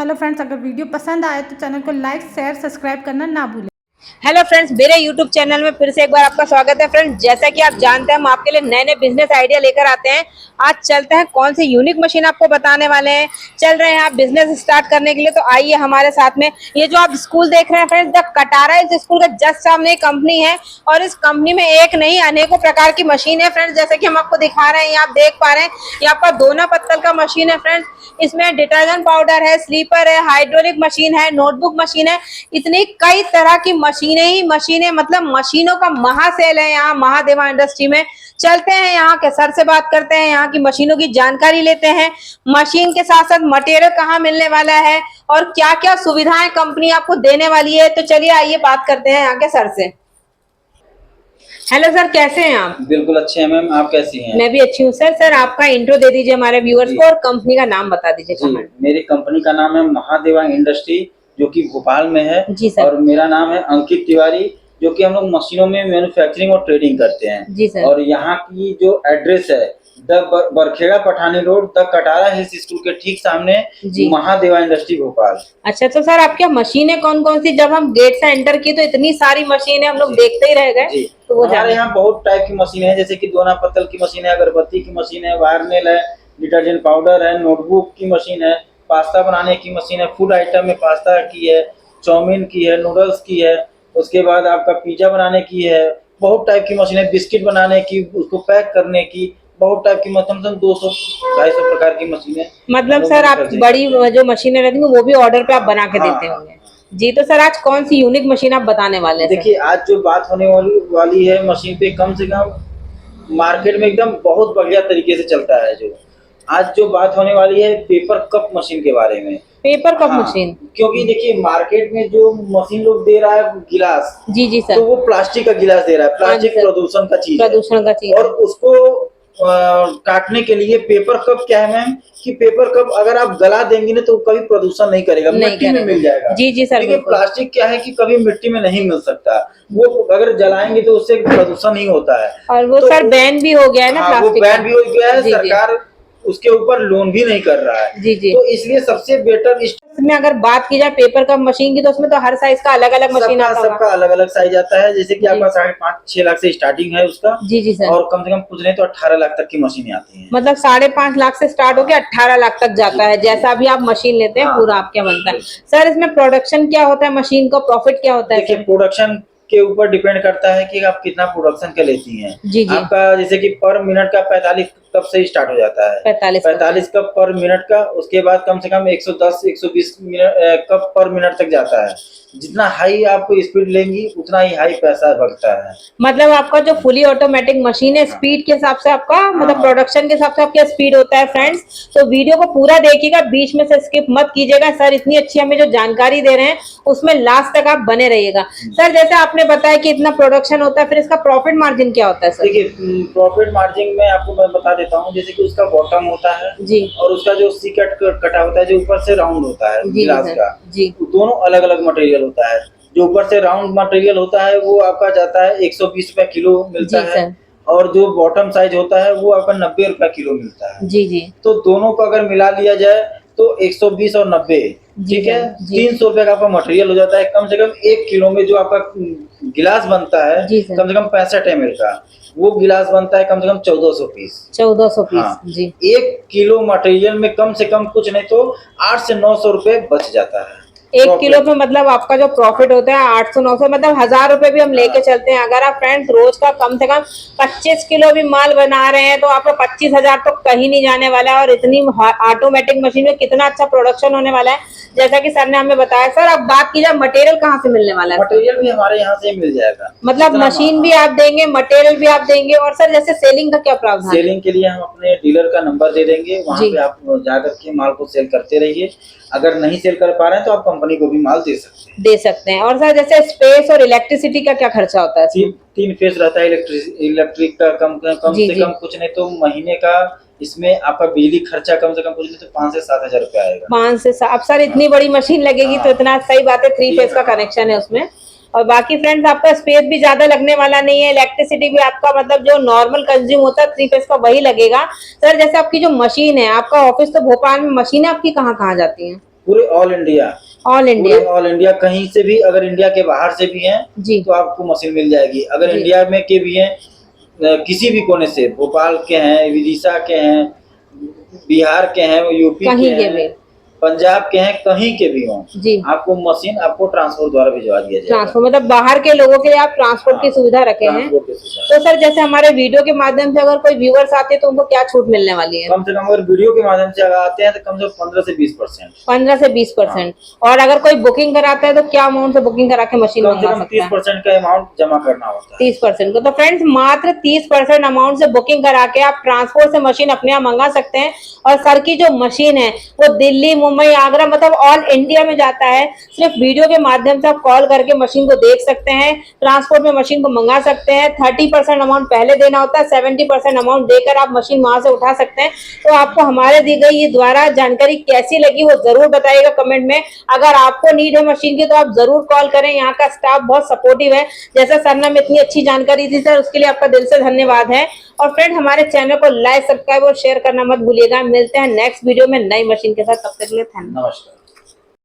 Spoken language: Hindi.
हेलो फ्रेंड्स, अगर वीडियो पसंद आए तो चैनल को लाइक शेयर सब्सक्राइब करना ना भूलें। हेलो फ्रेंड्स, मेरे यूट्यूब चैनल में फिर से एक बार आपका स्वागत है। फ्रेंड्स, जैसा कि आप जानते हैं, हम आपके लिए नए नए बिजनेस आइडिया लेकर आते हैं। आज चलते हैं कौन सी यूनिक मशीन आपको बताने वाले हैं। चल रहे हैं आप बिजनेस स्टार्ट करने के लिए, तो आइए हमारे साथ में। ये जो आप स्कूल देख रहे हैं फ्रेंड्स, द कटारा, इस स्कूल का जस्ट सामने एक कंपनी है और इस कंपनी में एक नहीं अनेकों प्रकार की मशीन है फ्रेंड्स। जैसे कि हम आपको दिखा रहे हैं, आप देख पा रहे हैं यहाँ पर दोना पत्तल का मशीन है फ्रेंड्स। इसमें डिटर्जेंट पाउडर है, स्लीपर है, हाइड्रोलिक मशीन है, नोटबुक मशीन है। इतनी कई तरह की मशीनें ही मशीनें, मतलब मशीनों का महासेल है यहाँ महादेवा इंडस्ट्री में। चलते हैं यहाँ के सर से बात करते हैं, यहाँ की मशीनों की जानकारी लेते हैं। मशीन के साथ साथ मटेरियल कहाँ मिलने वाला है और क्या क्या सुविधाएं कंपनी आपको देने वाली है। तो चलिए आइए बात करते हैं यहाँ के सर से। हेलो सर, कैसे हैं आप? बिल्कुल अच्छे हैं मैम, आप कैसी हैं? मैं भी अच्छी हूँ सर। सर, आपका इंट्रो दे दीजिए हमारे व्यूअर्स को और कंपनी का नाम बता दीजिए। जी, मेरी कंपनी का नाम है महादेवा इंडस्ट्री, जो कि भोपाल में है। जी सर। और मेरा नाम है अंकित तिवारी, जो कि हम लोग मशीनों में मैन्युफैक्चरिंग और ट्रेडिंग करते हैं। जी सर। और यहाँ की जो एड्रेस है, the Barkheda Pathani road, the Katara hills school के ठीक सामने, महादेवा इंडस्ट्री भोपाल। अच्छा, तो सर आपके मशीनें कौन कौन सी, जब हम गेट से एंटर की तो इतनी सारी मशीनें हम लोग देखते ही रह गए। तो वो हमारे यहाँ बहुत टाइप की मशीन है, जैसे कि दोना पत्तल की मशीन है, अगरबत्ती की मशीन है, वायर नेल है, डिटर्जेंट पाउडर है, नोटबुक की मशीन है, पास्ता बनाने की मशीन है, फूड आइटम में पास्ता की है, चाउमीन की है, नूडल्स की है, उसके बाद आपका पिज्जा बनाने की है। बहुत टाइप की मशीन है, बिस्किट बनाने की, उसको पैक करने की, बहुत टाइप की, मतलब 200-250 प्रकार की मशीनें। मतलब सर आप बड़ी जो मशीनें रहती हैं वो भी ऑर्डर पे आप बना के देते होंगे। जी, तो सर आज कौन सी यूनिक मशीन आप बताने वाले हैं? देखिए, आज जो बात होने वाली है मशीन पे, कम से कम मार्केट में एकदम बहुत बढ़िया तरीके से चलता है। जो आज जो बात होने वाली है पेपर कप मशीन के बारे में। Paper cup machine? क्योंकि देखिए, मार्केट में जो मशीन लोग दे रहा है गिलास, जी जी सर, तो वो प्लास्टिक का गिलास दे रहा है। प्लास्टिक प्रदूषण का चीज है। और उसको काटने के लिए पेपर कप क्या है मैम, कि पेपर कप अगर आप गला देंगे ना तो कभी प्रदूषण नहीं करेगा, मिट्टी में मिल जाएगा। जी जी सर। लेकिन प्लास्टिक क्या है कि कभी मिट्टी में नहीं मिल सकता, वो अगर जलाएंगे तो उससे प्रदूषण नहीं होता है। और वो तो सर बैन भी हो गया है ना, वो बैन भी हो गया है, सरकार उसके ऊपर लोन भी नहीं कर रहा है। जी जी। तो इसलिए सबसे बेटर इसमें अगर बात की जाए पेपर कप मशीन की, तो उसमें तो हर साइज का अलग अलग मशीन आता है। सबका अलग अलग साइज आता है। जैसे कि आपका 5.5-6 लाख से स्टार्टिंग है उसका। जी जी सर। और कम से कम कुछ नहीं तो 18 लाख तक की मशीनें आती हैं। मतलब 5.5 लाख से स्टार्ट होकर 18 लाख तक जाता है, जैसा भी आप मशीन लेते हैं पूरा आपके बनता है। सर, इसमें प्रोडक्शन क्या होता है, मशीन का प्रॉफिट क्या होता है? देखिए, प्रोडक्शन के ऊपर डिपेंड करता है कि आप कितना प्रोडक्शन का लेती हैं। जी जी। आपका जैसे कि पर मिनट का 45 कप से स्टार्ट हो जाता है। 45 कप पर मिनट का। उसके बाद कम से कम 110-120 कप पर मिनट तक जाता है। जितना हाई आप स्पीड लेंगी उतना ही हाई पैसा बढ़ता है। मतलब आपका जो फुली ऑटोमेटिक मशीन है, स्पीड के हिसाब से आपका मतलब प्रोडक्शन के हिसाब से आपका स्पीड होता है फ्रेंड्स। तो वीडियो को पूरा देखिएगा, बीच में से स्किप मत कीजिएगा। सर इतनी अच्छी हमें जो जानकारी दे रहे हैं उसमें लास्ट तक आप बने रहिएगा। सर, जैसे आपने बताया कि इतना प्रोडक्शन होता है, फिर इसका प्रॉफिट मार्जिन क्या होता है सर? देखिए, प्रॉफिट मार्जिन में आपको मैं बता देता हूँ। जैसे कि उसका बॉटम होता है जी, और उसका जो सी कटा होता है, जो ऊपर से राउंड होता है गिलास का जी, दोनों अलग अलग मटेरियल होता है। जो ऊपर से राउंड मटेरियल होता है वो आपका जाता है 120 रुपए किलो मिलता है। और जो बॉटम साइज होता है वो आपका 90 रुपए किलो मिलता है। जी जी। तो दोनों को अगर मिला लिया जाए तो 120 और 90, ठीक है, 300 रुपए का आपका मटेरियल हो जाता है। कम से कम 1 किलो में जो आपका गिलास बनता है, कम से कम 65 ml का, वो गिलास बनता है कम से कम 1400 पीस। 1400 पीस। हाँ, जी। 1 किलो मटेरियल में कम से कम कुछ नहीं तो 800 से 900 रुपए बच जाता है। 1 किलो पे मतलब आपका जो प्रॉफिट होता है 800-900, मतलब 1000 रुपए भी हम लेके चलते हैं। अगर आप फ्रेंड्स रोज का कम से कम 25 किलो भी माल बना रहे हैं तो आपका 25,000 तो कहीं नहीं जाने वाला है। और इतनी ऑटोमेटिक मशीन में कितना अच्छा प्रोडक्शन होने वाला है, जैसा कि सर ने हमें बताया। सर, अब बात की जाए मटेरियल कहाँ से मिलने वाला है? मटेरियल भी हमारे यहाँ से मिल जाएगा। मतलब मशीन भी आप देंगे, मटेरियल भी आप देंगे। और सर जैसे सेलिंग का क्या प्रावधान है? सेलिंग के लिए हम अपने डीलर का नंबर दे देंगे, वहाँ पे आप जाकर के माल को सेल करते रहिए। अगर नहीं सेल कर पा रहे हैं तो आप कंपनी को भी माल दे सकते हैं। और सर जैसे स्पेस और इलेक्ट्रिसिटी का क्या खर्चा होता है? 3 फेज रहता है इलेक्ट्रिक का। कम से कम कुछ नहीं तो महीने का इसमें आपका बिजली खर्चा कम से कम कुछ नहीं तो 5 से 7 हजार रुपया आएगा। 5 से 7। सर इतनी बड़ी मशीन लगेगी तो इतना सही बात है, 3 फेज का कनेक्शन है उसमें। और बाकी फ्रेंड्स आपका स्पेस भी ज्यादा लगने वाला नहीं है। इलेक्ट्रिसिटी भी आपका मतलब जो नॉर्मल कंज्यूम होता है 3 फेज का वही लगेगा। सर जैसे आपकी जो मशीन है, आपका ऑफिस तो भोपाल में, मशीन आपकी कहाँ कहाँ जाती है? पूरे all India, all India. All India कहीं से भी, अगर इंडिया के बाहर से भी हैं जी तो आपको मशीन मिल जाएगी। अगर जी। इंडिया में के भी हैं, किसी भी कोने से, भोपाल के हैं, विदिशा के हैं, बिहार के हैं, यूपी कहीं के के भी। हैं, पंजाब के हैं, कहीं के भी हों, जी। आपको मशीन आपको ट्रांसपोर्ट द्वारा भिजवा दिया जाएगा। ट्रांसपोर्ट मतलब बाहर के लोगों के लिए आप ट्रांसपोर्ट की सुविधा रखे हैं। ट्रांसपोर्ट की सुविधा। तो सर जैसे हमारे वीडियो के माध्यम से अगर कोई व्यूअर्स आते हैं तो उनको क्या छूट मिलने वाली है? कम से कम अगर वीडियो के माध्यम से अगर आते हैं तो कम से कम 15 से 20%। 15 से 20%। और अगर कोई बुकिंग कराता है तो क्या अमाउंट से बुकिंग करा के मशीन कम से मंगा कम सकता है? 30% का अमाउंट जमा करना होता है। 30% को। तो फ्रेंड्स मात्र 30% अमाउंट से बुकिंग करा के आप ट्रांसपोर्ट से मशीन अपने यहाँ मंगा सकते हैं। और सर की जो मशीन है वो दिल्ली, मुंबई, आगरा मतलब ऑल इंडिया में जाता है। सिर्फ वीडियो के माध्यम से आप कॉल करके मशीन को देख सकते हैं, ट्रांसपोर्ट में मशीन को मंगा सकते हैं। 30% अमाउंट पहले देना होता है, 70% अमाउंट देकर आप मशीन वहां से उठा सकते हैं। तो आपको हमारे दी गई ये द्वारा जानकारी कैसी लगी वो जरूर बताइएगा कमेंट में। अगर आपको नीड है मशीन की तो आप जरूर कॉल करें, यहाँ का स्टाफ बहुत सपोर्टिव है। जैसा सर ने हमें इतनी अच्छी जानकारी दी सर, उसके लिए आपका दिल से धन्यवाद है। और फ्रेंड हमारे चैनल को लाइक, सब्सक्राइब और शेयर करना मत भूलिएगा। मिलते हैं नेक्स्ट वीडियो में नई मशीन के साथ, तब तक के लिए धन्यवाद। नमस्कार।